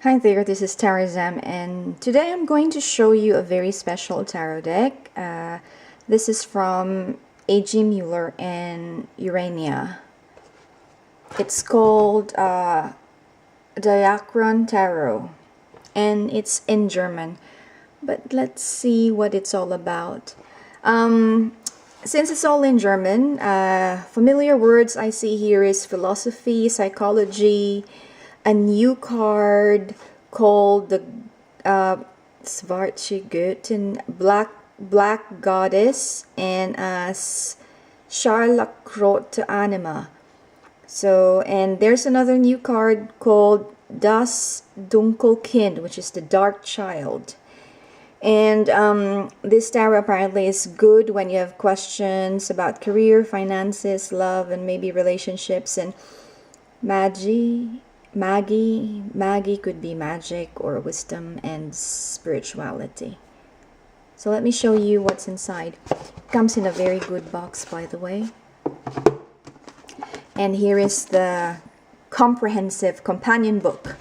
Hi there, this is Tarot Zam, and today I'm going to show you a very special tarot deck. This is from A.G. Mueller and Urania. It's called the Akron Tarot, and it's in German. But let's see what it's all about. Since it's all in German, familiar words I see here is philosophy, psychology, a new card called the Schwarze Göttin, Black Goddess, and Scharlachrote Anima. So, and there's another new card called Das Dunkelkind, which is the Dark Child. And this tarot apparently is good when you have questions about career, finances, love, and maybe relationships. And Maggie could be magic or wisdom and spirituality. So let me show you what's inside. It comes in a very good box, by the way. And here is the comprehensive companion book.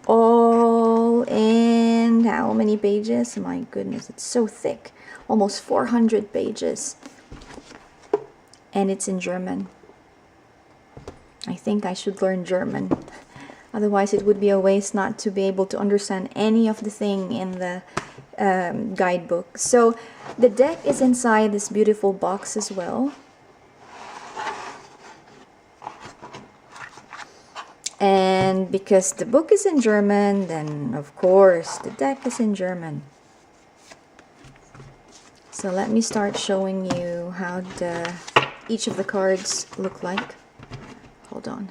All in how many pages? My goodness, it's so thick. Almost 400 pages. And it's in German. I think I should learn German. Otherwise, it would be a waste not to be able to understand any of the thing in the guidebook. So the deck is inside this beautiful box as well. And because the book is in German, then of course the deck is in German. So let me start showing you how each of the cards look like. Hold on.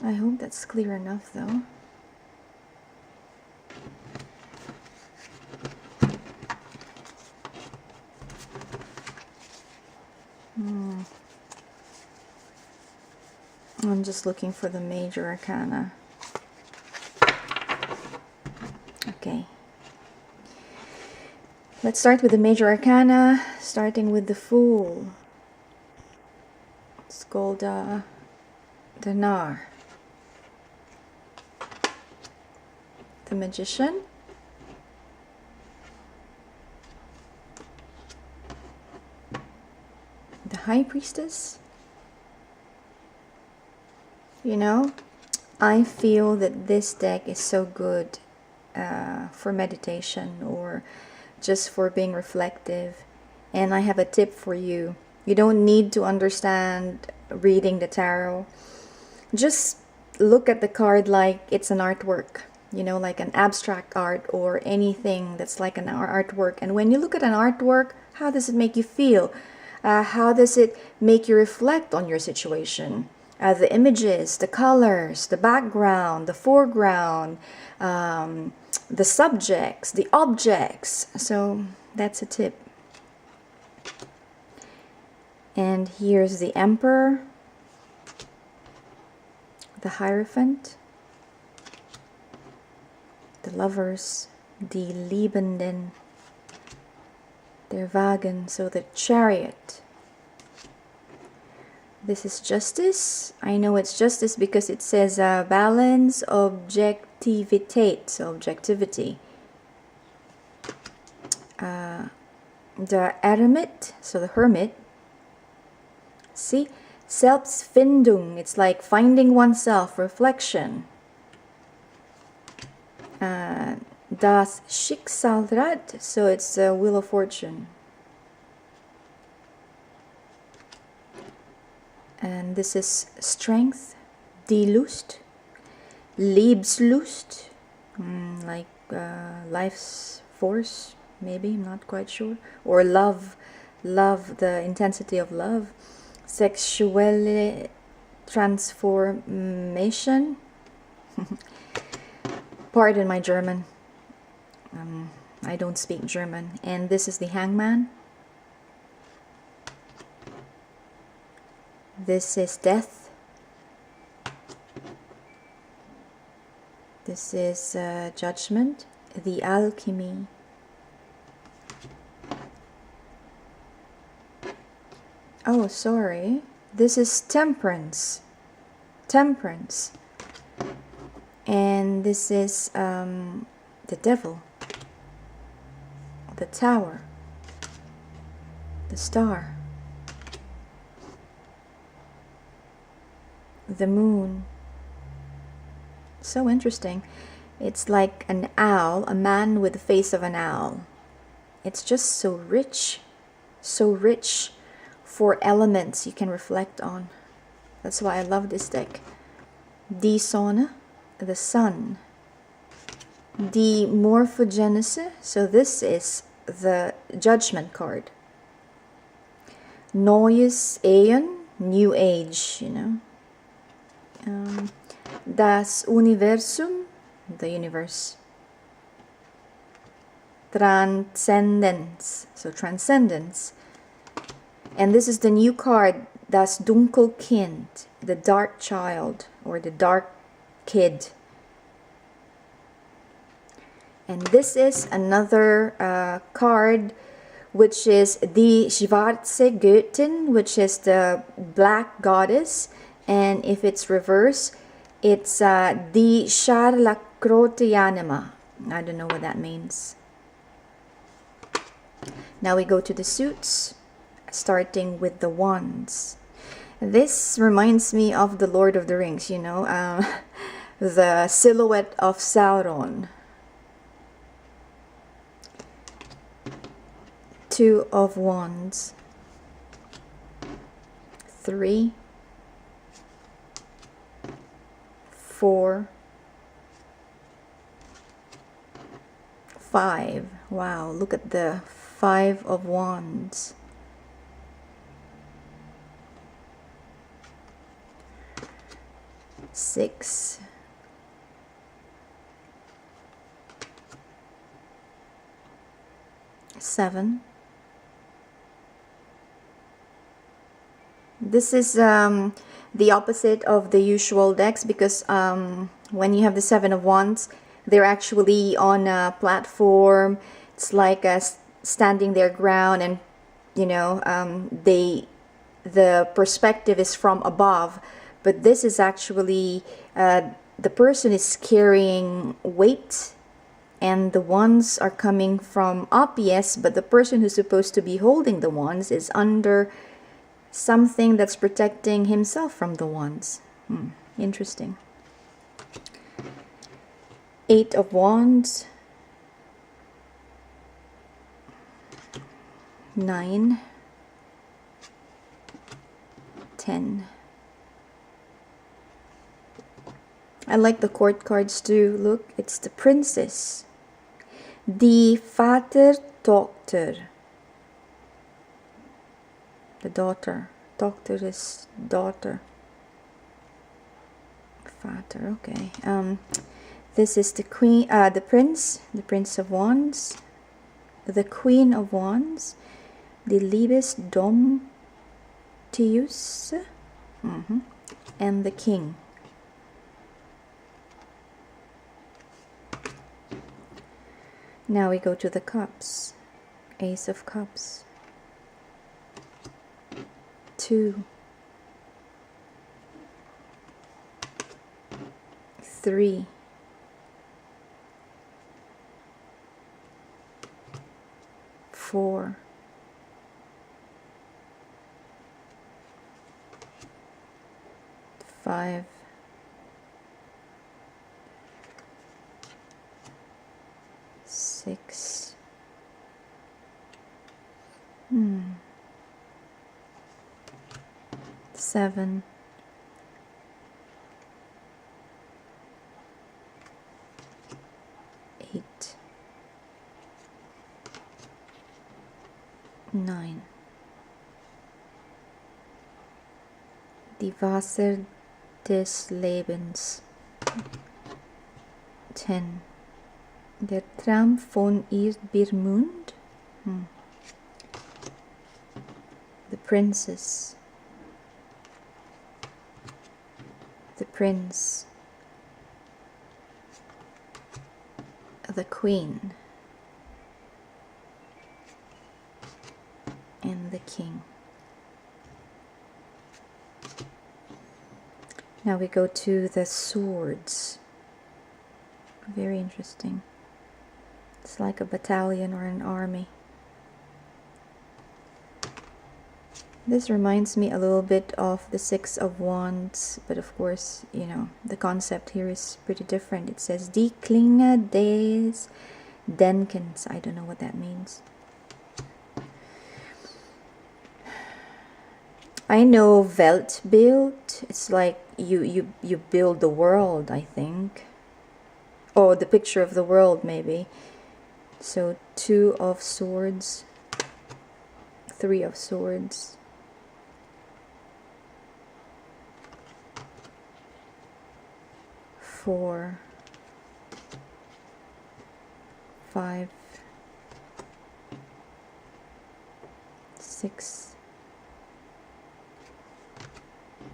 I hope that's clear enough though. I'm just looking for the major arcana. Okay. Let's start with the major arcana, starting with the Fool. It's called the Nar. The Magician. The High Priestess. You know, I feel that this deck is so good for meditation or just for being reflective. And I have a tip for you. You don't need to understand reading the tarot. Just look at the card like it's an artwork, you know, like an abstract art or anything that's like an artwork. And when you look at an artwork, how does it make you feel? How does it make you reflect on your situation? The images, the colors, the background, the foreground, the subjects, the objects. So that's a tip. And here's the Emperor, the Hierophant, the Lovers, die Liebenden, der Wagen, so the Chariot. This is Justice. I know it's Justice because it says balance, objectivität, so objectivity. The Eremit, so the Hermit. See? Selbstfindung, it's like finding oneself, reflection. Das Schicksalrad, so it's the Wheel of Fortune. And this is Strength, die Lust, Lebenslust, like life's force, maybe, I'm not quite sure. Or love, the intensity of love. Sexuelle transformation. Pardon my German. I don't speak German. And this is the Hangman. This is Death. This is Judgment, the Alchemy. Oh, sorry. This is Temperance. Temperance. And this is the Devil. The Tower. The Star. The Moon. So interesting. It's like an owl, a man with the face of an owl. It's just so rich for elements you can reflect on. That's why I love this deck. Die Sonne, the sun. Die Morphogenesis, so this is the Judgment card. Neues Aeon, new age, you know. Das Universum, the universe. Transcendence, so transcendence. And this is the new card, Das Dunkelkind, the dark child or the dark kid. And this is another card, which is Die Schwarze Göttin, which is the black goddess. And if it's reverse, it's Die Scharlachrote. I don't know what that means. Now we go to the suits, starting with the wands. This reminds me of the Lord of the Rings, you know, the silhouette of Sauron. Two of Wands. 3, 4, 5. Wow, look at the 5 of Wands. 6, 7. This is the opposite of the usual decks, because when you have the 7 of Wands, they're actually on a platform. It's like standing their ground, and you know, the perspective is from above. But this is actually the person is carrying weight, and the wands are coming from up, yes, but the person who's supposed to be holding the wands is under something that's protecting himself from the wands. Interesting. 8 of Wands. 9, 10. I like the court cards too. Look, it's the Princess. Die Vater-Tochter. The daughter. Tochter is daughter. Vater, okay. This is the Queen, the Prince of Wands. The Queen of Wands. The Liebesdomptius. And the King. Now we go to the Cups. Ace of Cups. 2, 3, 4, 5, 6, 7, 8, 9. Die Wasser des Lebens. 10. Der Traum von Birmund. The Princess. The Prince. The Queen. And the King. Now we go to the swords. Very interesting. It's like a battalion or an army. This reminds me a little bit of the Six of Wands, but of course, you know, the concept here is pretty different. It says Die Klinge des Denkens. I don't know what that means. I know Weltbild. It's like you build the world, I think. Or the picture of the world, maybe. So 2 of Swords, 3 of Swords. 4, 5, 6,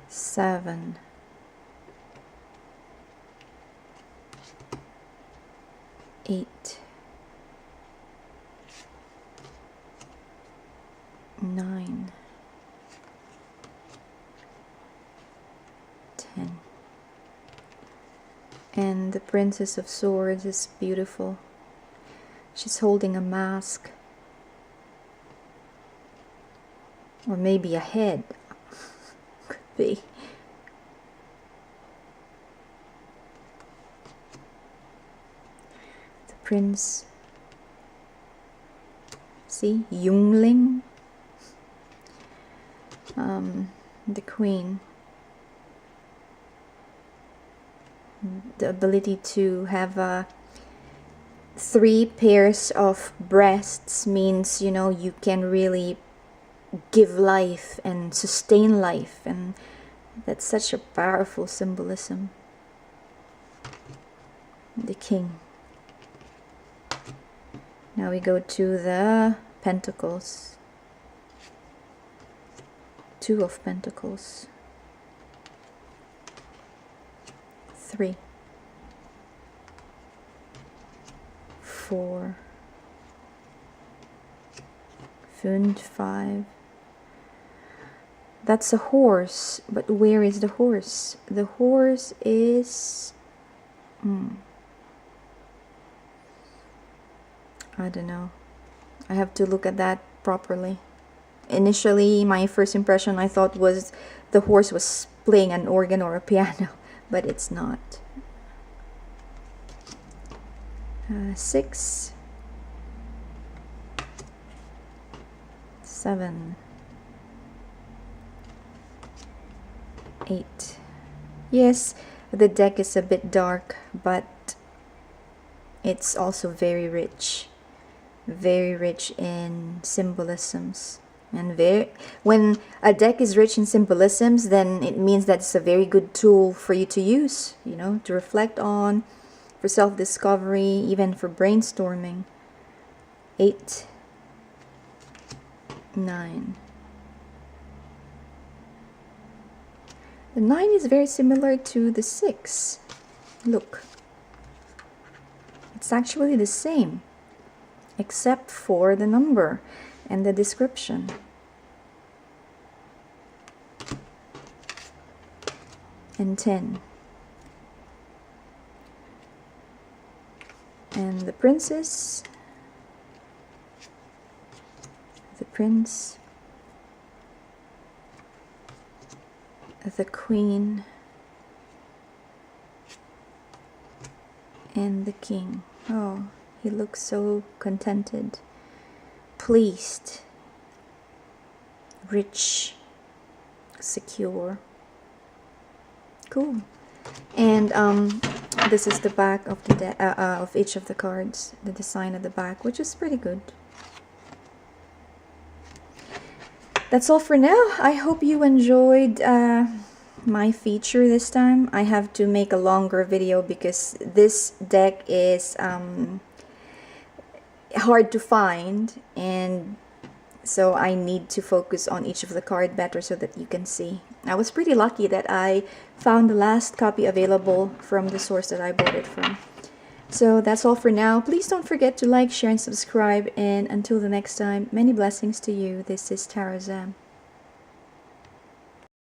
7, 8, 9, 10. And the Princess of Swords is beautiful. She's holding a mask. Or maybe a head. Could be. The Prince. See? Jungling. The Queen. The ability to have 3 pairs of breasts means, you know, you can really give life and sustain life, and that's such a powerful symbolism. The King. Now we go to the Pentacles. 2 of Pentacles. 3, 4, 5. That's a horse, but where is the horse? The horse is... I don't know. I have to look at that properly. Initially, my first impression I thought was the horse was playing an organ or a piano. But it's not. 6, 7, 8. Yes, the deck is a bit dark, but it's also very rich in symbolisms. And when a deck is rich in symbolisms, then it means that it's a very good tool for you to use, you know, to reflect on, for self-discovery, even for brainstorming. 8, 9. The 9 is very similar to the 6. Look. It's actually the same, except for the number and the description. And 10. And the Princess, the Prince, the Queen, and the King. Oh, he looks so contented, pleased, rich, secure. Cool. And this is the back of the of each of the cards, the design of the back, which is pretty good. That's all for now. I hope you enjoyed my feature this time. I have to make a longer video because this deck is hard to find, and so I need to focus on each of the card better so that you can see. I was pretty lucky that I found the last copy available from the source that I bought it from. So that's all for now. Please don't forget to like, share, and subscribe. And until the next time, many blessings to you. This is Tarot Zam.